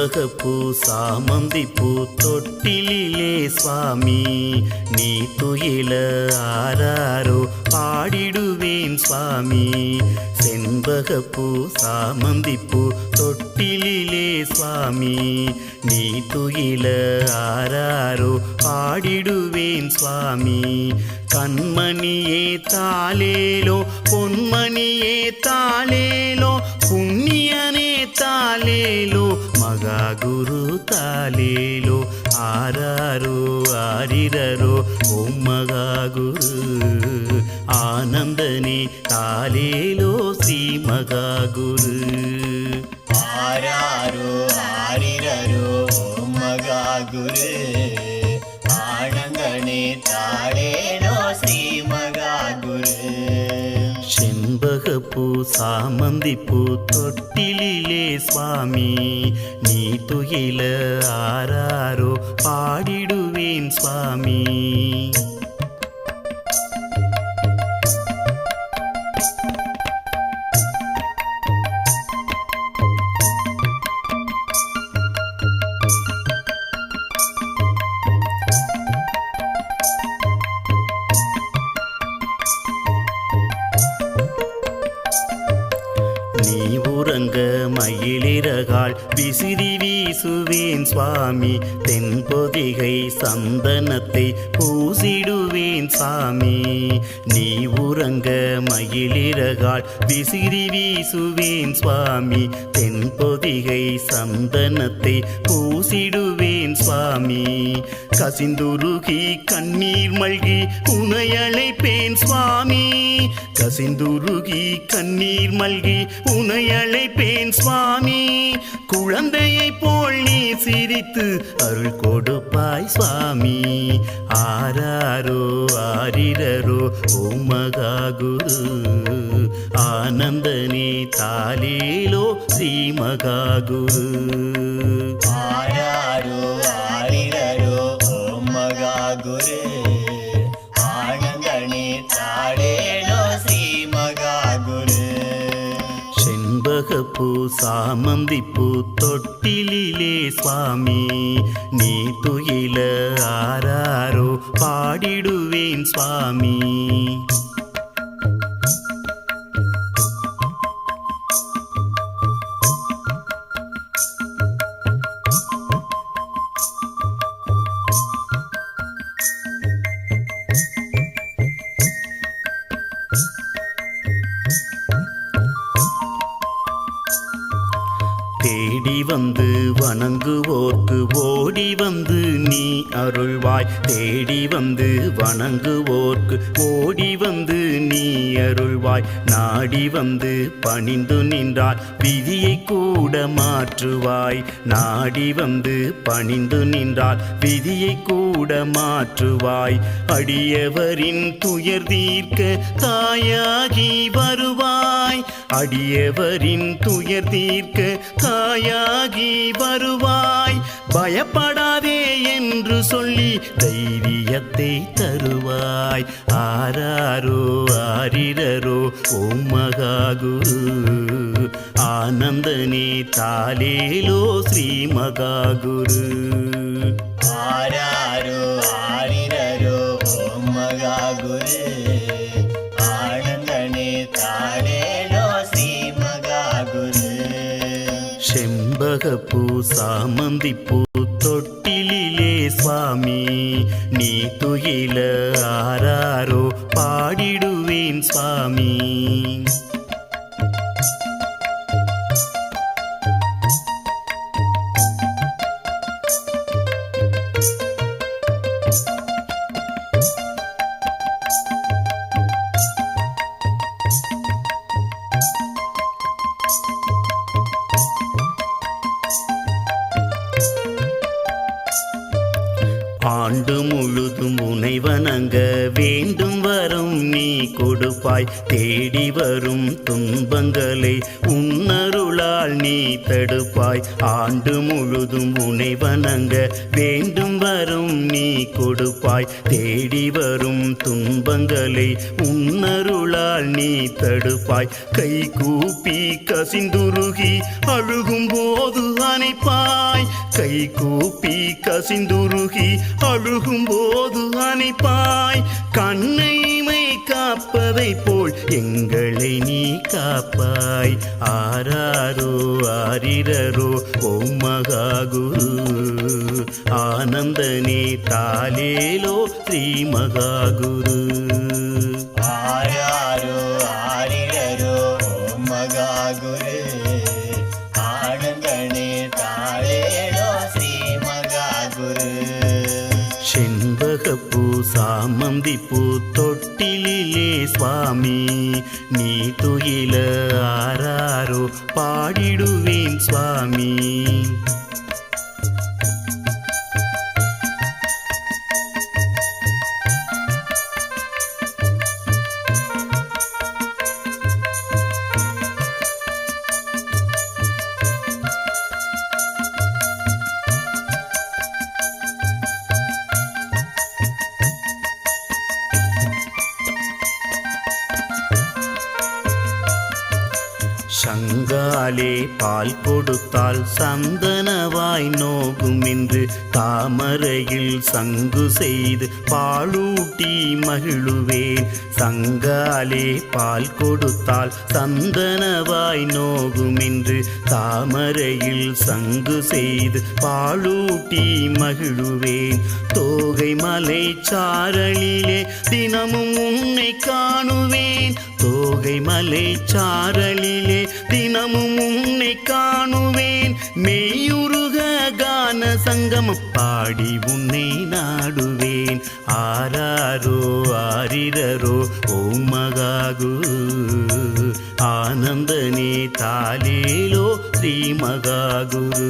செண்பகப்பூ சாமந்திப்பூ தொட்டிலே சுவாமி நீ துயில ஆராரோ பாடிடுவேன் சுவாமி. செண்பகப்பூ சாமந்திப்பூ தொட்டிலே சுவாமி நீ துயில ஆராரோ பாடிடுவேன் சுவாமி. கண்மணியே தாலேலோ பொன்மணியே தாலேலோ புண்ணியனே தாலேலோ மகாகுரு தாலேலோ ஆராரோ ஆரிரரோ ஓம் மகாகுரு ஆனந்தனே தாலேலோ ஸ்ரீ மகாகுரு. ஆராரோ ஆரிரரோ ஓம் மகாகுரு ஆனந்தனே தாலேலோ ஸ்ரீ மகாகுரு. செண்பகப்பூ சாமந்திப்பூ தொட்டிலே சுவாமி நீ துயில ஆராரோ பாடிடுவேன் சுவாமி. நீ உறங்க மயிலிறகால் விசிறி வீசுவேன் சுவாமி. தென்பொதிகை சந்தனத்தை பூசிடுவேன் சாமி. நீ உறங்க மயிலிறகால் விசிறி வீசுவேன் சுவாமி. தென்பொதிகை சந்தனத்தை பூசிடுவேன் சுவாமி. கசிந்துருகி கண்ணீர் மல்கி உனை அழைப்பேன் சுவாமி. கசிந்துருகி கண்ணீர் மல்கி உனை அழைப்பேன் சுவாமி. குழந்தையை போல் நீ சிரித்து அருள் கொடுப்பாய் சுவாமி. ஆராரோ ஆரிரரோ ஓம் மகாகுரு ஆனந்தனே தாலேலோ ஸ்ரீ மகாகுரு. ஆராரோ ஆரிரரோ ஓம் மகாகுரு ஆனந்தனே தாலேலோ ஸ்ரீ மகாகுரு. செண்பகப்பூ சாமந்திப்பூ தொட்டிலே சுவாமி நீ துயில ஆராரோ பாடிடுவேன் சுவாமி. தேடி வந்து வணங்குவோர்க்கு ஓடி வந்து நீ அருள்வாய். தேடி வந்து வணங்குவோர்க்கு ஓடி வந்து நீ அருள்வாய். நாடி வந்து பணிந்து நின்றால் விதியை கூட மாற்றுவாய். நாடி வந்து பணிந்து நின்றால் விதியை கூட மாற்றுவாய். அடியவரின் துயர் தீர்க்க தாயாகி வருவாய். அடியவரின் துயர் தீர்க்க தாயாகி வருவாய். பயப்படாதே என்று சொல்லி தைரியத்தை தருவாய். ஆராரோ ஆரிரரோ ஓம் மகாகுரு ஆனந்தனே தாலேலோ ஸ்ரீ மகாகுரு. ஆராரோ ஆரிரரோ ஓம் மகாகுரு ஆனந்தனே தாலேலோ ஸ்ரீ மகாகுரு. செண்பகப்பூ சாமந்திப்பூ தொட்டிலே சுவாமி நீ துயில ஆராரோ பாடிடுவேன் சுவாமி. ஆண்டு முழுதும் உனை வணங்க வேண்டும் வரும் நீ கொடுப்பாய். தேடி வரும் துன்பங்களை உன்னருளால் நீ தடுப்பாய். ஆண்டு முழுதும் உனை வணங்க வேண்டும் வரும் நீ கொடுப்பாய். தேடி வரும் துன்பங்களை உன்னருளால் நீ தடுப்பாய். கை கூப்பி கசிந்துருகி அழுகும் போது அணைப்பாய். கை கூப்பி கசிந்துருகி அழுகும் போது அணைப்பாய். கண்ணைமை காப்பதை போல் எங்களை நீ காப்பாய். ஆராரோ ஆரிரரோ ஓம் மகா குரு. ஆனந்தனே தாலேலோ ஸ்ரீ மகா குரு. ஆராரோ ஆரிரரோ ஓம் மகா குரு. ஆனந்தனே தாளேலோ ஸ்ரீ மகா குரு. செண்பகப்பூ சாமந்திப்பூ தொட்டிலே சுவாமி நீ துயில ஆராரோ பாடிடுவேன் சுவாமி. சங்காலே பால் கொடுத்தால் சந்தனவாய் நோகும் என்று தாமரையில் சங்கு செய்து பாலூட்டி மகிழுவேன். சங்காலே பால் கொடுத்தால் சந்தனவாய் நோகும் என்று தாமரையில் சங்கு செய்து பாலூட்டி மகிழுவேன். தோகை மலை சாரலிலே தினமும் உன்னை காணுவேன். தோகை மலை சாரலிலே தினமும் உன்னை காணுவேன். மெய்யுருக கான சங்கமம் பாடி உன்னை நாடுவேன். ஆராரோ ஆரிரரோ ஓம் மகா குரு. ஆனந்தனே தாலேலோ ஸ்ரீ மகா குரு.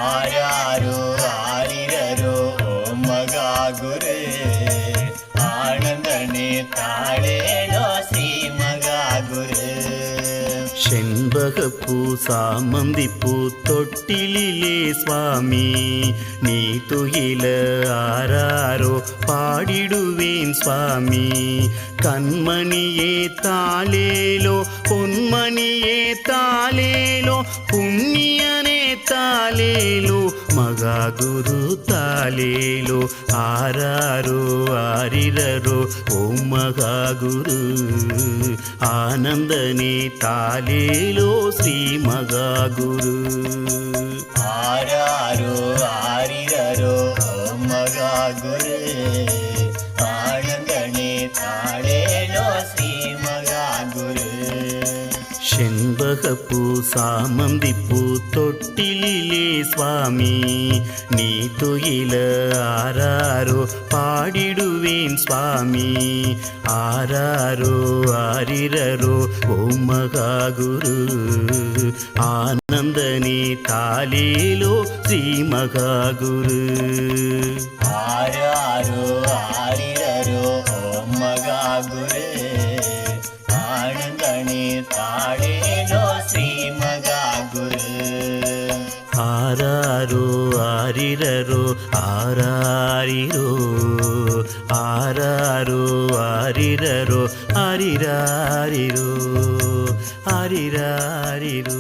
ஆராரோ ஆரிரரோ ஓம் மகா குரு. ஆனந்தனே தாளேலோ ஸ்ரீ மகா குரு. செண்பகப்பூ சாமந்திப்பூ தொட்டிலே சுவாமி நீ துயில ஆராரோ பாடிடுவேன் சுவாமி. கண்மணியே தாலேலோ பொன்மணியே தாலேலோ புண்ணியனே தாலேலோ மகா குரு தாலேலோ. ஆராரோ ஆரிரரோ ஓம் மகா குரு. ஆனந்தனே தாலேலோ ஸ்ரீ மகா குரு. ஆராரோ ஆரிரரோ ஓம் மகா குரு. ஆனந்தனே தாளேலோ ஸ்ரீ மகா குரு. செண்பகப்பூ சாமந்திப்பூ தொட்டிலே சுவாமி நீ துயில ஆராரோ பாடிடுவேன் சுவாமி. ஆராரோ ஆரிரரோ ஓம் மகா குரு. ஆனந்தனே தாலேலோ ஸ்ரீ மகா குரு. ஆராரோ ஆரிரரோ ஓம் மகா குரு. ஆனந்தனே தாளேலோ ஸ்ரீ மகா குரு. ஆராரோ ஆரிரரோ ஆராரிரோ. ஆராரோ ஆரிரரோ ஆரிராரிரோ ஆரிராரிரோ.